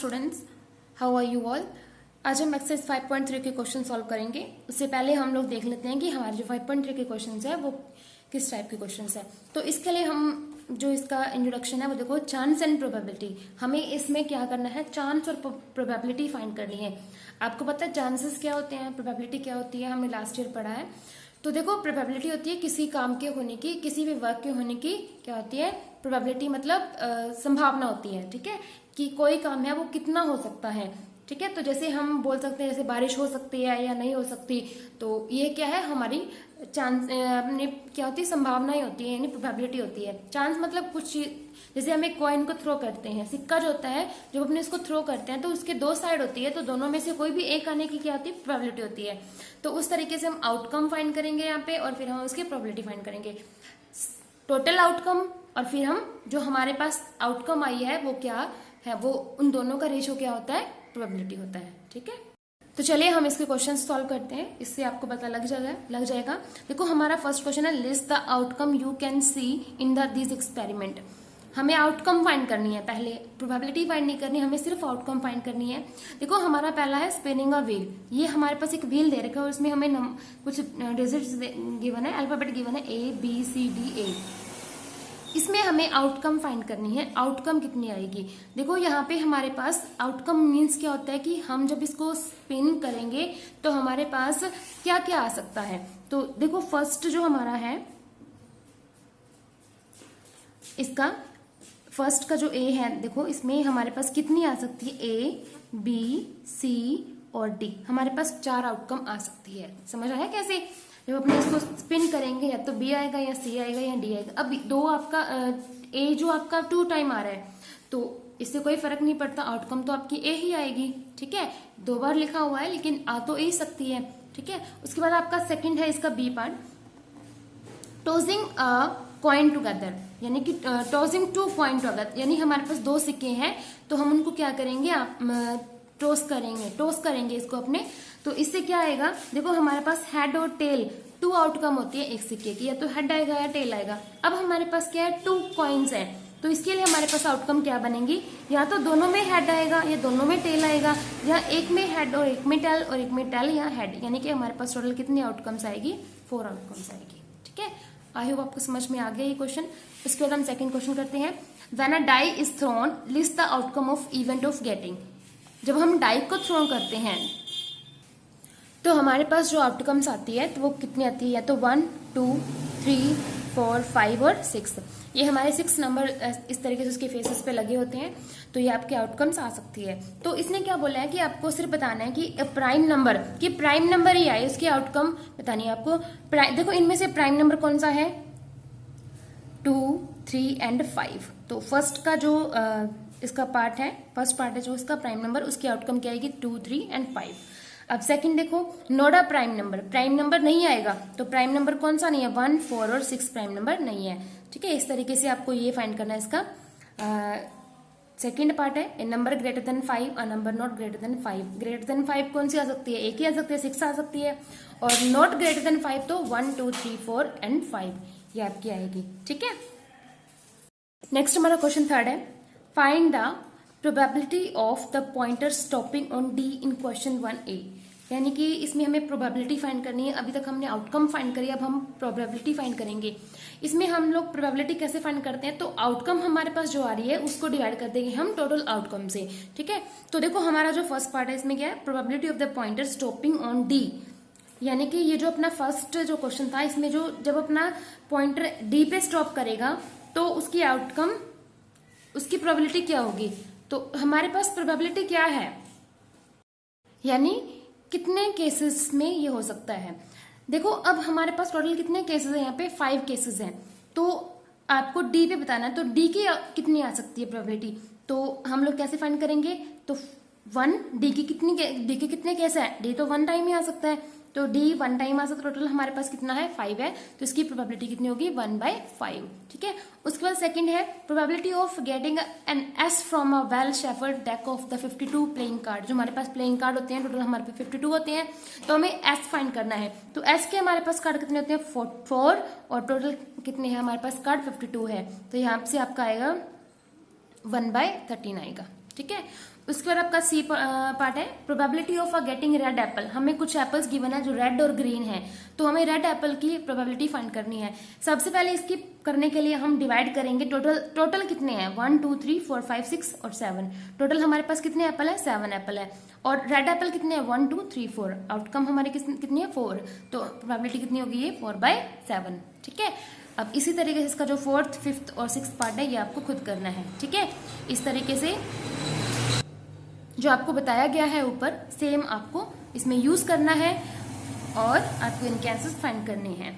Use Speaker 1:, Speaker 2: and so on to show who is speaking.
Speaker 1: Students, how are you all. आज हम exercise 5.3 के क्वेश्चन सॉल्व करेंगे। उससे पहले हम लोग देख लेते हैं कि हमारे जो 5.3 के क्वेश्चन है वो किस टाइप के क्वेश्चन है। तो इसके लिए हम जो इसका इंट्रोडक्शन है वो देखो, चांस एंड प्रोबेबिलिटी। हमें इसमें क्या करना है, चांस और प्रोबेबिलिटी फाइंड करनी है। आपको पता है चांसेस क्या होते हैं, प्रोबेबिलिटी क्या होती है, हमने लास्ट ईयर पढ़ा है। तो देखो, प्रोबेबिलिटी होती है किसी काम के होने की, किसी भी वर्क के होने की क्या होती है, प्रोबेबिलिटी मतलब संभावना होती है। ठीक है, कि कोई काम है वो कितना हो सकता है। ठीक है, तो जैसे हम बोल सकते हैं जैसे बारिश हो सकती है या नहीं हो सकती, तो ये क्या है, हमारी चांस अपने क्या होती है, संभावनाएं होती है, यानी प्रोबेबिलिटी होती है। चांस मतलब कुछ चीज, जैसे हम एक कॉइन को थ्रो करते हैं, सिक्का जो होता है जब अपने इसको थ्रो करते हैं तो उसके दो साइड होती है, तो दोनों में से कोई भी एक आने की क्या होती है, प्रोबेबिलिटी होती है। तो उस तरीके से हम आउटकम फाइंड करेंगे यहाँ पे, और फिर हम उसकी प्रोबेबिलिटी फाइंड करेंगे, टोटल आउटकम। और फिर हम जो हमारे पास आउटकम आई है वो क्या है, वो उन दोनों का रेशियो क्या होता है, प्रोबेबिलिटी होता है। ठीक है, तो चलिए हम इसके क्वेश्चन सॉल्व करते हैं, इससे आपको पता लग जाएगा। देखो, हमारा फर्स्ट क्वेश्चन है, list the outcome you can see in this experiment. हमें आउटकम फाइंड करनी है, पहले प्रोबेबिलिटी फाइंड नहीं करनी, हमें सिर्फ आउटकम फाइंड करनी है। देखो, हमारा पहला है स्पिनिंग अ व्हील। ये हमारे पास एक व्हील दे रखा है और इसमें हमें कुछ डिजिट्स गिवन है, अल्फाबेट गिवन है ABCDA। इसमें हमें आउटकम फाइंड करनी है, आउटकम कितनी आएगी। देखो, यहाँ पे हमारे पास आउटकम मीन्स क्या होता है कि हम जब इसको स्पिन करेंगे तो हमारे पास क्या क्या आ सकता है। तो देखो, फर्स्ट जो हमारा है, इसका फर्स्ट का जो A है, देखो इसमें हमारे पास कितनी आ सकती है, A, B, C और D। हमारे पास 4 आउटकम आ सकती है। समझ आया कैसे, जब अपने इसको स्पिन करेंगे या तो B आएगा या C आएगा या D आएगा। अब दो आपका A जो आपका 2 टाइम आ रहा है, तो इससे कोई फर्क नहीं पड़ता, आउटकम तो आपकी A ही आएगी। ठीक है, 2 बार लिखा हुआ है लेकिन आ तो A सकती है। ठीक है, उसके बाद आपका सेकंड है इसका B part, tossing a coin together, यानी कि टॉसिंग 2 कॉइन टुगेदर, यानी हमारे पास 2 सिक्के हैं तो हम उनको क्या करेंगे, टॉस करेंगे इसको अपने। तो इससे क्या आएगा, देखो हमारे पास हेड और टेल 2 आउटकम होती है एक सिक्के की, या तो हेड आएगा या टेल आएगा। अब हमारे पास क्या है, 2 कॉइन्स है, तो इसके लिए हमारे पास आउटकम क्या बनेगी, या तो दोनों में हेड आएगा या दोनों में टेल आएगा, या एक में हेड और एक में टेल और एक में टेल या हेड, यानी कि हमारे पास टोटल कितनी आउटकम्स आएगी, 4 आउटकम्स आएगी। ठीक है, आई होप आपको समझ में आ गया ये क्वेश्चन। इसके बाद हम सेकंड क्वेश्चन करते हैं, when a die is thrown list the outcome of event of getting. जब हम डाई को थ्रो करते हैं तो हमारे पास जो आउटकम्स आती है तो वो कितनी आती है, या तो 1, 2, 3, 4, 5 और 6। ये हमारे 6 नंबर इस तरीके से उसके फेसेस पे लगे होते हैं, तो ये आपके आउटकम्स आ सकती है। तो इसने क्या बोला है कि आपको सिर्फ बताना है कि प्राइम नंबर ही आए, उसकी आउटकम बतानी है आपको। देखो, इनमें से प्राइम नंबर कौन सा है, 2, 3 एंड 5। तो फर्स्ट का जो इसका पार्ट है, फर्स्ट पार्ट है जो इसका प्राइम नंबर, उसकी आउटकम क्या आएगी, 2, 3 एंड 5। अब सेकंड देखो, नोट अ प्राइम नंबर नहीं आएगा, तो प्राइम नंबर कौन सा नहीं है, 1, 4 और 6 प्राइम नंबर नहीं है। ठीक है, इस तरीके से आपको ये फाइंड करना है इसका। सेकंड पार्ट है, a number greater than 5, a number not greater than 5। Greater than 5 कौन सी आ सकती है, एक ही आ सकती है, 6 आ सकती है, और नॉट ग्रेटर देन 5 तो 1, 2, 3, 4 एंड 5 ये आपकी आएगी। ठीक है, नेक्स्ट हमारा क्वेश्चन थर्ड है, find the probability of the pointer stopping on D in question 1A। यानी कि इसमें हमें प्रोबेबिलिटी फाइंड करनी है। अभी तक हमने आउटकम फाइंड करी, अब हम प्रोबेबिलिटी फाइंड करेंगे। इसमें हम लोग प्रोबेबिलिटी कैसे फाइंड करते हैं, तो आउटकम हमारे पास जो आ रही है उसको डिवाइड कर देंगे हम टोटल आउटकम से। ठीक है, तो देखो हमारा जो फर्स्ट पार्ट है इसमें क्या है, probability of the pointer stopping on D। यानी कि ये जो अपना फर्स्ट जो क्वेश्चन था, इसमें जो जब अपना पॉइंटर D पे स्टॉप करेगा तो उसकी आउटकम, उसकी प्रोबेबिलिटी क्या होगी। तो हमारे पास प्रोबेबिलिटी क्या है, यानी कितने केसेस में ये हो सकता है। देखो, अब हमारे पास टोटल कितने केसेस हैं, यहाँ पे 5 केसेस हैं, तो आपको D पे बताना है, तो D की कितनी आ सकती है प्रोबेबिलिटी। तो हम लोग कैसे फाइंड करेंगे, तो 1, D के कितने केस है, D तो 1 टाइम ही आ सकता है, तो D 1 टाइम आ सकता है। टोटल हमारे पास कितना है, 5 है, तो इसकी प्रोबेबिलिटी कितनी होगी, 1/5। ठीक है, उसके बाद सेकंड है, probability of getting an S from a well shuffled deck of the 52 playing card. जो हमारे पास प्लेइंग कार्ड होते हैं, टोटल हमारे पास 52 होते हैं, तो हमें S फाइंड करना है। तो S के हमारे पास कार्ड कितने होते हैं, 4, और टोटल कितने हैं हमारे पास कार्ड, 52 है, तो यहाँ से आपका आएगा 1/13 आएगा। ठीक है, उसके बाद आपका सी पार्ट है probability of getting red Apple. हमें कुछ एप्पल्स गिवन है जो रेड और ग्रीन है, तो हमें रेड एप्पल की प्रोबेबिलिटी फाइंड करनी है। सबसे पहले इसकी करने के लिए हम डिवाइड करेंगे, टोटल कितने हैं 1 2 3 4 5 6 और 7। टोटल हमारे पास कितने एप्पल है 7 एप्पल है। और रेड एप्पल कितने हैं 1 2 3 4। आउटकम हमारे कितनी है 4, तो प्रोबेबिलिटी कितनी होगी ये 4/7। ठीक है। अब इसी तरीके से इसका जो 4th 5th और 6th पार्ट है ये आपको खुद करना है। ठीक है। इस तरीके से जो आपको बताया गया है ऊपर सेम आपको इसमें यूज करना है और आपको इनके आंसर्स फाइंड करने हैं।